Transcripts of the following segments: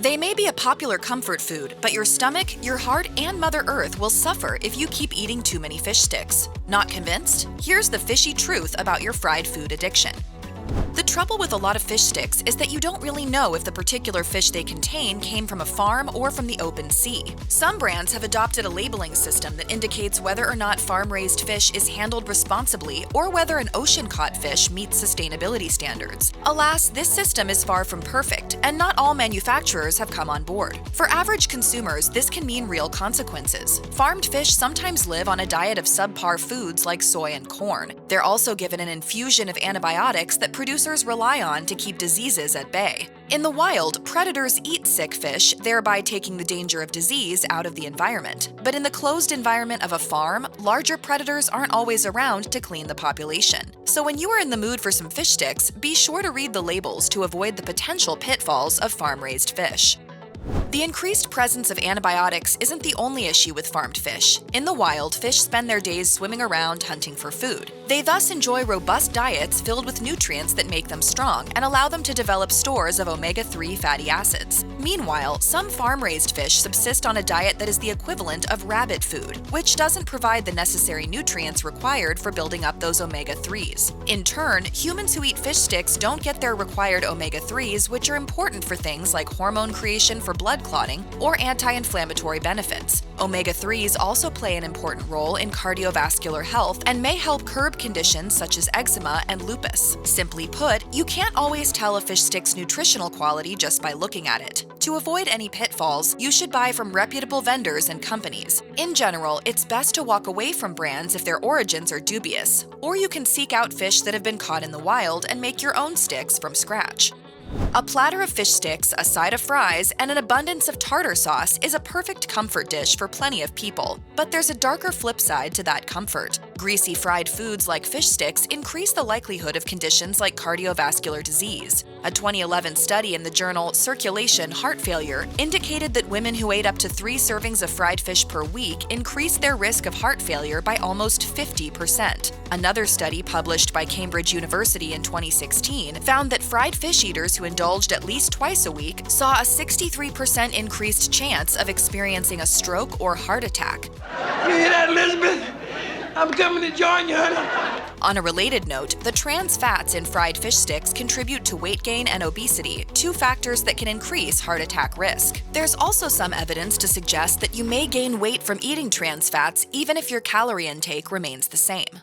They may be a popular comfort food, but your stomach, your heart, and Mother Earth will suffer if you keep eating too many fish sticks. Not convinced? Here's the fishy truth about your fried food addiction. The trouble with a lot of fish sticks is that you don't really know if the particular fish they contain came from a farm or from the open sea. Some brands have adopted a labeling system that indicates whether or not farm-raised fish is handled responsibly or whether an ocean-caught fish meets sustainability standards. Alas, this system is far from perfect, and not all manufacturers have come on board. For average consumers, this can mean real consequences. Farmed fish sometimes live on a diet of subpar foods like soy and corn. They're also given an infusion of antibiotics that producers rely on to keep diseases at bay. In the wild, predators eat sick fish, thereby taking the danger of disease out of the environment. But in the closed environment of a farm, larger predators aren't always around to clean the population. So when you are in the mood for some fish sticks, be sure to read the labels to avoid the potential pitfalls of farm-raised fish. The increased presence of antibiotics isn't the only issue with farmed fish. In the wild, fish spend their days swimming around hunting for food. They thus enjoy robust diets filled with nutrients that make them strong and allow them to develop stores of omega-3 fatty acids. Meanwhile, some farm-raised fish subsist on a diet that is the equivalent of rabbit food, which doesn't provide the necessary nutrients required for building up those omega-3s. In turn, humans who eat fish sticks don't get their required omega-3s, which are important for things like hormone creation for blood clotting or anti-inflammatory benefits. Omega-3s also play an important role in cardiovascular health and may help curb conditions such as eczema and lupus. Simply put, you can't always tell a fish stick's nutritional quality just by looking at it. To avoid any pitfalls, you should buy from reputable vendors and companies. In general, it's best to walk away from brands if their origins are dubious, or you can seek out fish that have been caught in the wild and make your own sticks from scratch. A platter of fish sticks, a side of fries, and an abundance of tartar sauce is a perfect comfort dish for plenty of people. But there's a darker flip side to that comfort. Greasy fried foods like fish sticks increase the likelihood of conditions like cardiovascular disease. A 2011 study in the journal Circulation Heart Failure indicated that women who ate up to 3 servings of fried fish per week increased their risk of heart failure by almost 50%. Another study published by Cambridge University in 2016 found that fried fish eaters who indulged at least twice a week saw a 63% increased chance of experiencing a stroke or heart attack. You hear that, Elizabeth? I'm coming to join you, honey. On a related note, the trans fats in fried fish sticks contribute to weight gain and obesity, 2 factors that can increase heart attack risk. There's also some evidence to suggest that you may gain weight from eating trans fats even if your calorie intake remains the same.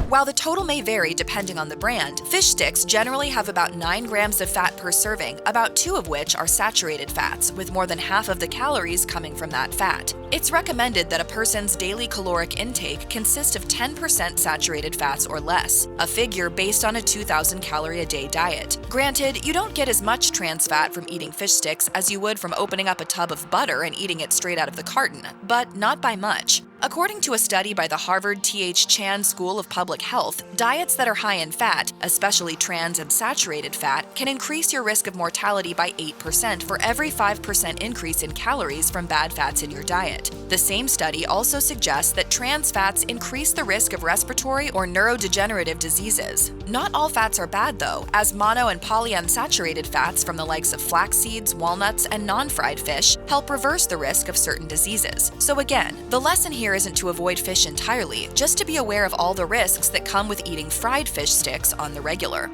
While the total may vary depending on the brand, fish sticks generally have about 9 grams of fat per serving, about 2 of which are saturated fats, with more than half of the calories coming from that fat. It's recommended that a person's daily caloric intake consist of 10% saturated fats or less, a figure based on a 2,000 calorie a day diet. Granted, you don't get as much trans fat from eating fish sticks as you would from opening up a tub of butter and eating it straight out of the carton, but not by much. According to a study by the Harvard T.H. Chan School of Public Health, diets that are high in fat, especially trans and saturated fat, can increase your risk of mortality by 8% for every 5% increase in calories from bad fats in your diet. The same study also suggests that trans fats increase the risk of respiratory or neurodegenerative diseases. Not all fats are bad though, as mono and polyunsaturated fats from the likes of flax seeds, walnuts, and non-fried fish help reverse the risk of certain diseases. So again, the lesson here isn't to avoid fish entirely, just to be aware of all the risks that come with eating fried fish sticks on the regular.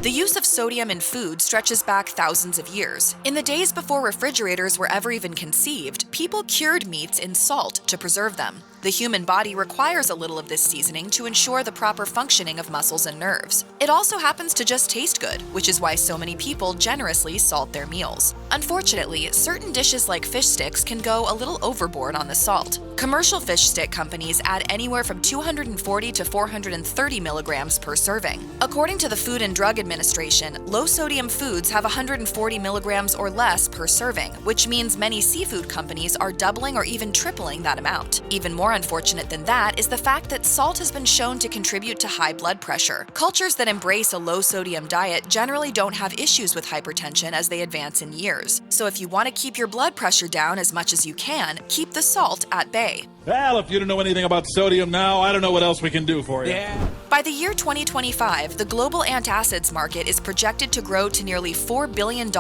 The use of sodium in food stretches back thousands of years. In the days before refrigerators were ever even conceived, people cured meats in salt to preserve them. The human body requires a little of this seasoning to ensure the proper functioning of muscles and nerves. It also happens to just taste good, which is why so many people generously salt their meals. Unfortunately, certain dishes like fish sticks can go a little overboard on the salt. Commercial fish stick companies add anywhere from 240 to 430 milligrams per serving. According to the Food and Drug Administration, low-sodium foods have 140 milligrams or less per serving, which means many seafood companies are doubling or even tripling that amount. Even more unfortunate than that is the fact that salt has been shown to contribute to high blood pressure. Cultures that embrace a low-sodium diet generally don't have issues with hypertension as they advance in years. So if you want to keep your blood pressure down as much as you can, keep the salt at bay. Well, if you don't know anything about sodium now, I don't know what else we can do for you. Yeah. By the year 2025, the global antacids market is projected to grow to nearly $4 billion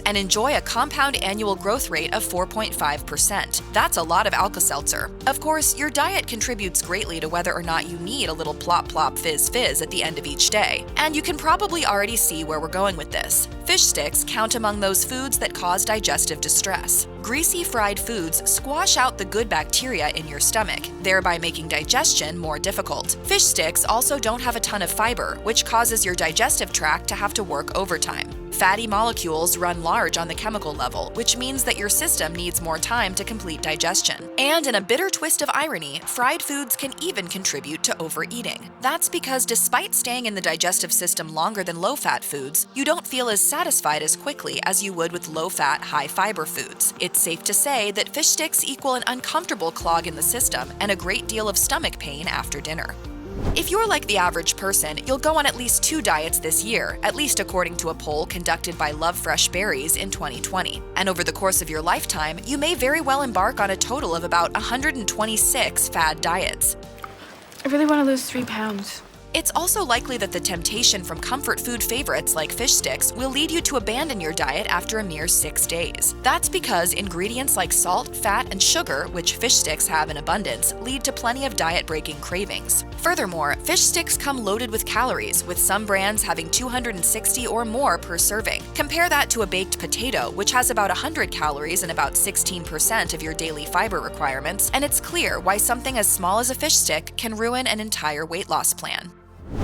and enjoy a compound annual growth rate of 4.5%. That's a lot of Alka-Seltzer. Of course, your diet contributes greatly to whether or not you need a little plop plop fizz fizz at the end of each day. And you can probably already see where we're going with this. Fish sticks count among those foods that cause digestive distress. Greasy fried foods squash out the good bacteria in your stomach, thereby making digestion more difficult. Fish sticks also don't have a ton of fiber, which causes your digestive tract to have to work overtime. Fatty molecules run large on the chemical level, which means that your system needs more time to complete digestion. And in a bitter twist of irony, fried foods can even contribute to overeating. That's because despite staying in the digestive system longer than low-fat foods, you don't feel as satisfied as quickly as you would with low-fat, high-fiber foods. It's safe to say that fish sticks equal an uncomfortable clog in the system and a great deal of stomach pain after dinner. If you're like the average person, you'll go on at least 2 diets this year, at least according to a poll conducted by Love Fresh Berries in 2020. And over the course of your lifetime, you may very well embark on a total of about 126 fad diets. I really want to lose 3 pounds. It's also likely that the temptation from comfort food favorites like fish sticks will lead you to abandon your diet after a mere 6 days. That's because ingredients like salt, fat, and sugar, which fish sticks have in abundance, lead to plenty of diet-breaking cravings. Furthermore, fish sticks come loaded with calories, with some brands having 260 or more per serving. Compare that to a baked potato, which has about 100 calories and about 16% of your daily fiber requirements, and it's clear why something as small as a fish stick can ruin an entire weight loss plan.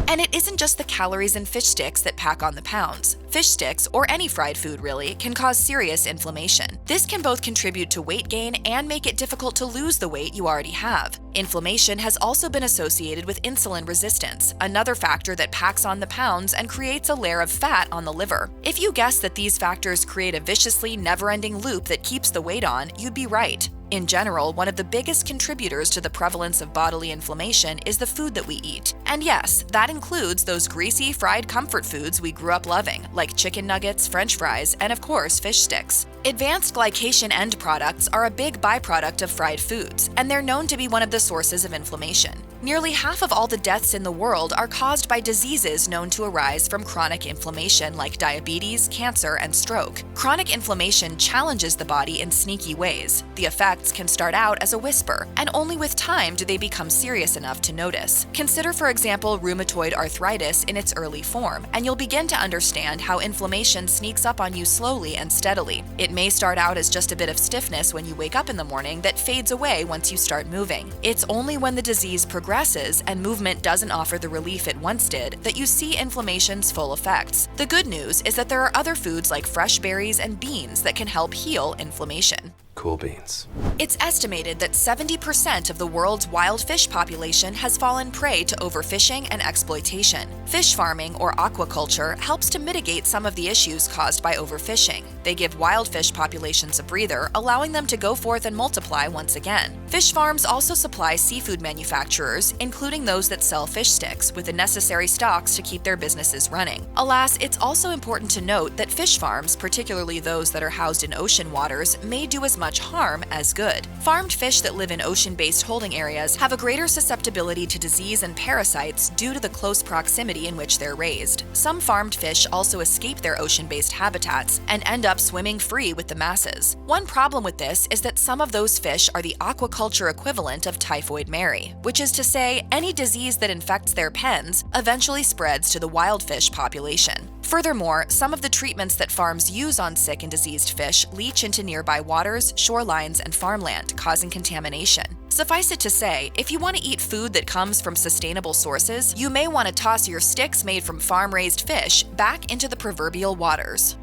And it isn't just the calories in fish sticks that pack on the pounds. Fish sticks, or any fried food really, can cause serious inflammation. This can both contribute to weight gain and make it difficult to lose the weight you already have. Inflammation has also been associated with insulin resistance, another factor that packs on the pounds and creates a layer of fat on the liver. If you guess that these factors create a viciously never-ending loop that keeps the weight on, you'd be right. In general, one of the biggest contributors to the prevalence of bodily inflammation is the food that we eat. And yes, that includes those greasy, fried comfort foods we grew up loving, like chicken nuggets, French fries, and of course, fish sticks. Advanced glycation end products are a big byproduct of fried foods, and they're known to be one of the sources of inflammation. Nearly half of all the deaths in the world are caused by diseases known to arise from chronic inflammation like diabetes, cancer, and stroke. Chronic inflammation challenges the body in sneaky ways. The effects can start out as a whisper, and only with time do they become serious enough to notice. Consider, for example, rheumatoid arthritis in its early form, and you'll begin to understand how inflammation sneaks up on you slowly and steadily. It may start out as just a bit of stiffness when you wake up in the morning that fades away once you start moving. It's only when the disease progresses and movement doesn't offer the relief it once did that you see inflammation's full effects. The good news is that there are other foods like fresh berries and beans that can help heal inflammation. Cool beans. It's estimated that 70% of the world's wild fish population has fallen prey to overfishing and exploitation. Fish farming, or aquaculture, helps to mitigate some of the issues caused by overfishing. They give wild fish populations a breather, allowing them to go forth and multiply once again. Fish farms also supply seafood manufacturers, including those that sell fish sticks, with the necessary stocks to keep their businesses running. Alas, it's also important to note that fish farms, particularly those that are housed in ocean waters, may do as much harm as good. Farmed fish that live in ocean-based holding areas have a greater susceptibility to disease and parasites due to the close proximity in which they're raised. Some farmed fish also escape their ocean-based habitats and end up swimming free with the masses. One problem with this is that some of those fish are the aquaculture equivalent of typhoid Mary, which is to say, any disease that infects their pens eventually spreads to the wild fish population. Furthermore, some of the treatments that farms use on sick and diseased fish leach into nearby waters, shorelines, and farmland, causing contamination. Suffice it to say, if you want to eat food that comes from sustainable sources, you may want to toss your sticks made from farm-raised fish back into the proverbial waters.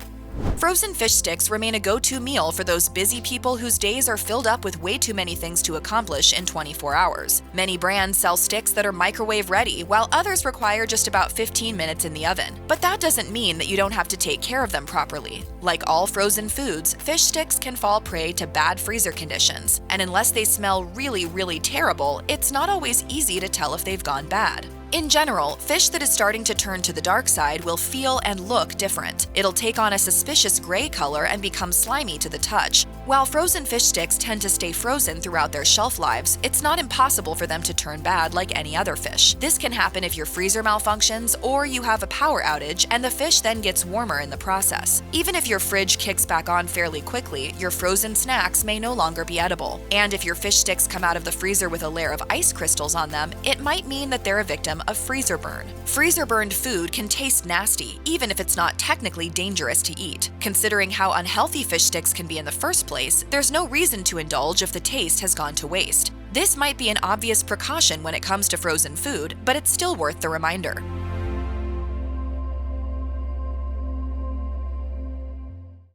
Frozen fish sticks remain a go-to meal for those busy people whose days are filled up with way too many things to accomplish in 24 hours. Many brands sell sticks that are microwave ready, while others require just about 15 minutes in the oven. But that doesn't mean that you don't have to take care of them properly. Like all frozen foods, fish sticks can fall prey to bad freezer conditions, and unless they smell really, really terrible, it's not always easy to tell if they've gone bad. In general, fish that is starting to turn to the dark side will feel and look different. It'll take on a suspicious gray color and become slimy to the touch. While frozen fish sticks tend to stay frozen throughout their shelf lives, it's not impossible for them to turn bad like any other fish. This can happen if your freezer malfunctions or you have a power outage and the fish then gets warmer in the process. Even if your fridge kicks back on fairly quickly, your frozen snacks may no longer be edible. And if your fish sticks come out of the freezer with a layer of ice crystals on them, it might mean that they're a victim of freezer burn. Freezer burned food can taste nasty, even if it's not technically dangerous to eat. Considering how unhealthy fish sticks can be in the first place, there's no reason to indulge if the taste has gone to waste. This might be an obvious precaution when it comes to frozen food, but it's still worth the reminder.